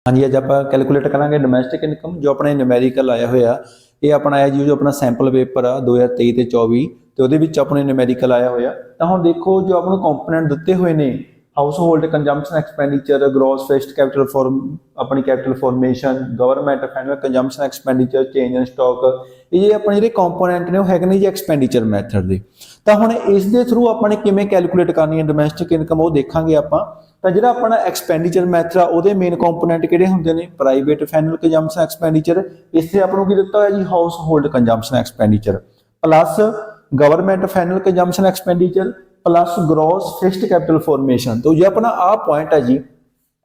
हाँ जी, अज आप कैलकुलेट करांगे डोमैसटिक इनकम जो अपने न्यूमेरिकल आया होया ये अपना है जी जो अपना सैंपल पेपर आ 2023 ते 24 ਤੇ ਉਹਦੇ ਵਿੱਚ ਆਪਣੇ ਨਿਊਮੈਰੀਕਲ ਆਇਆ ਹੋਇਆ। ਤਾਂ ਹੁਣ ਦੇਖੋ ਜੋ ਆਪਾਂ ਨੂੰ ਕੰਪੋਨੈਂਟ ਦਿੱਤੇ ਹੋਏ ਨੇ household consumption expenditure, gross fixed capital form ਆਪਣੀ capital formation, government final consumption expenditure, change in stock, ਇਹ ਆਪਣੇ ਜਿਹੜੇ ਕੰਪੋਨੈਂਟ ਨੇ ਉਹ ਹੈਗੇ ਨੇ ਜੀ ਐਕਸਪੈਂਡੀਚਰ ਮੈਥਡ ਦੇ। ਤਾਂ ਹੁਣ ਇਸ ਦੇ ਥਰੂ ਆਪਾਂ ਨੇ ਕਿਵੇਂ ਕੈਲਕੂਲੇਟ ਕਰਨੀ ਹੈ ਡੋਮੈਸਟਿਕ ਇਨਕਮ ਉਹ ਦੇਖਾਂਗੇ ਆਪਾਂ। ਤਾਂ ਜਿਹੜਾ ਆਪਣਾ ਐਕਸਪੈਂਡੀਚਰ ਮੈਥਡ ਆ ਉਹਦੇ ਮੇਨ ਕੰਪੋਨੈਂਟ ਕਿਹੜੇ ਹੁੰਦੇ ਨੇ? ਪ੍ਰਾਈਵੇਟ ਫਾਈਨਲ ਕੰਜ਼ੰਪਸ਼ਨ ਐਕਸਪੈਂਡੀਚਰ, ਇੱਥੇ ਆਪਾਂ ਨੂੰ ਕੀ ਦਿੱਤਾ ਹੋਇਆ ਜੀ house hold consumption expenditure, plus government final consumption expenditure, plus gross fixed capital formation. तो जो अपना आ पॉइंट है जी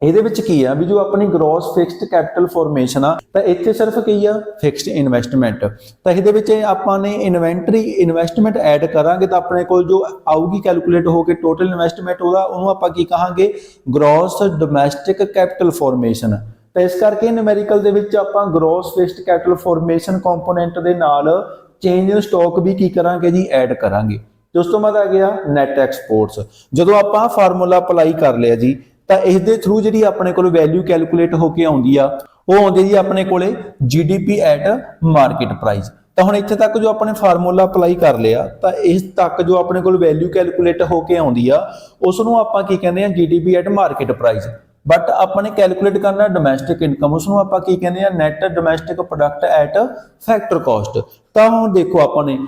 ਇਹਦੇ ਵਿੱਚ ਕੀ ਆ ਵੀ ਜੋ ਆਪਣੀ ਗ੍ਰੋਸ ਫਿਕਸਡ ਕੈਪੀਟਲ ਫਾਰਮੇਸ਼ਨ ਆ ਤਾਂ ਇੱਥੇ ਸਿਰਫ ਕੀ ਆ ਫਿਕਸਡ ਇਨਵੈਸਟਮੈਂਟ। ਤਾਂ ਇਹਦੇ ਵਿੱਚ ਆਪਾਂ ਨੇ ਇਨਵੈਂਟਰੀ ਇਨਵੈਸਟਮੈਂਟ ਐਡ ਕਰਾਂਗੇ ਤਾਂ ਆਪਣੇ ਕੋਲ ਜੋ ਆਊਗੀ ਕੈਲਕੂਲੇਟ ਹੋ ਕੇ ਟੋਟਲ ਇਨਵੈਸਟਮੈਂਟ ਉਹਨੂੰ ਆਪਾਂ ਕੀ ਕਹਾਂਗੇ? Gross domestic capital formation. ਤਾਂ ਇਸ ਕਰਕੇ ਨਿਊਮੈਰੀਕਲ ਦੇ ਵਿੱਚ ਆਪਾਂ gross fixed capital formation component ਦੇ ਨਾਲ ਚੇਂਜ ਇਨ ਸਟਾਕ ਵੀ ਕੀ ਕਰਾਂਗੇ ਜੀ? ਐਡ ਕਰਾਂਗੇ। ਤੇ ਉਸ ਤੋਂ ਬਾਅਦ ਆ ਗਿਆ ਨੈਟ ਐਕਸਪੋਰਟਸ। ਜਦੋਂ ਆਪਾਂ ਫਾਰਮੂਲਾ ਅਪਲਾਈ ਕਰ ਲਿਆ ਜੀ ਤਾਂ ਇਸ ਦੇ ਥਰੂ ਜਿਹੜੀ ਆਪਣੇ ਕੋਲ ਵੈਲਿਊ ਕੈਲਕੂਲੇਟ ਹੋ ਕੇ ਆਉਂਦੀ ਆ ਉਹ ਆਉਂਦੀ ਜੀ ਆਪਣੇ ਕੋਲੇ ਜੀਡੀਪੀ ਐਟ ਮਾਰਕੀਟ ਪ੍ਰਾਈਸ। ਤਾਂ ਹੁਣ ਇੱਥੇ ਤੱਕ ਜੋ ਆਪਣੇ ਫਾਰਮੂਲਾ ਅਪਲਾਈ ਕਰ ਲਿਆ ਤਾਂ ਇਸ ਤੱਕ ਜੋ ਆਪਣੇ ਕੋਲ ਵੈਲਿਊ ਕੈਲਕੂਲੇਟ ਹੋ ਕੇ ਆਉਂਦੀ ਆ ਉਸ ਨੂੰ ਆਪਾਂ ਕੀ ਕਹਿੰਦੇ ਆ? GDP at market price. But अपने कैलकुलेट करना डोमैसटिक इनकम उसनों आपां की कहते हैं net domestic product at factor cost. तो हुण देखो आपने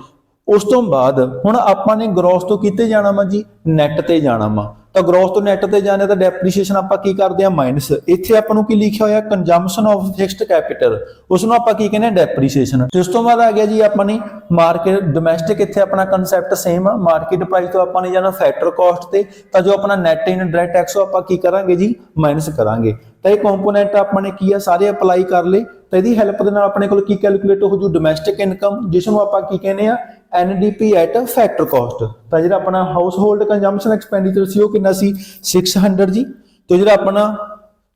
उस तो बाद हुण आपने ग्रॉस तो किते जाना वा जी? नैट ते जाना वा। तो ग्रॉस तो नैट ते जाने तो डेप्रीसीएशन आपां की करदे आ माइनस। इत्थे आपां नूं की लिखिया होया? कंजम्पशन ऑफ फिक्स्ड कैपिटल, उसनों आपां की कहने डेप्रीसीएशन। उस तो बाद आ गया जी अपनी मार्केट डोमैसटिक। इत्थे अपना कंसैप्ट सेम आ, मार्केट प्राइस तो आपां ने जाना फैक्टर कॉस्ट ते। तो जो अपना नैट इन डायरैक्ट टैक्स आपां की करांगे जी? माइनस करांगे। तो ये कंपोनेंट आपने की है सारे अप्लाई कर ले। तो यदि हेल्प के नाल अपने कोल की कैलकुलेट हो जू? डोमैसटिक इनकम, जिसनों आपां की कहने आ? NDP at factor cost. तो जो अपना हाउस होल्ड कंजम्पशन एक्सपेंडिचर सी वो कितना सी? 600 जी। तो जो अपना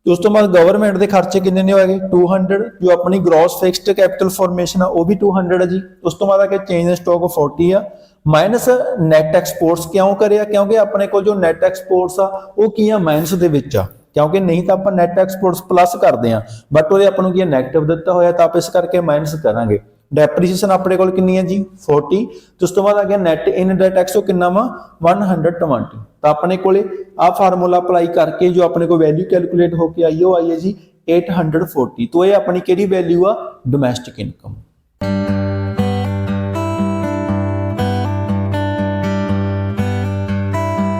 उस तो बाद गवर्नमेंट के खर्चे किन्ने ने होए? 200। जो अपनी ग्रॉस फिक्स्ड कैपिटल फॉर्मेशन है वो भी 200 है जी। उस तो बाद आके चेंज इन स्टॉक 40 आ माइनस नैट एक्सपोर्ट्स। क्यों करे? क्योंकि अपने को जो नैट एक्सपोर्ट्स आ वो की आ? माइनस दे विच आ, क्योंकि नहीं तो आप नैट एक्सपोर्ट्स प्लस करते हैं बट वो अपन की नैगेटिव दिता होया तो आप इस करके माइनस करांगे। डेप्रीसीएशन अपने को कितनी है जी? 40। तो उस तो बाद आ गया नैट इन डायरैक्ट टैक्स कितना वा? 120। तो अपने को आ फार्मूला अप्लाई करके जो अपने को वैल्यू कैलकुलेट होकर आई है वो आई है जी 840। तो ये अपनी केड़ी वैल्यू आ? Domestic income.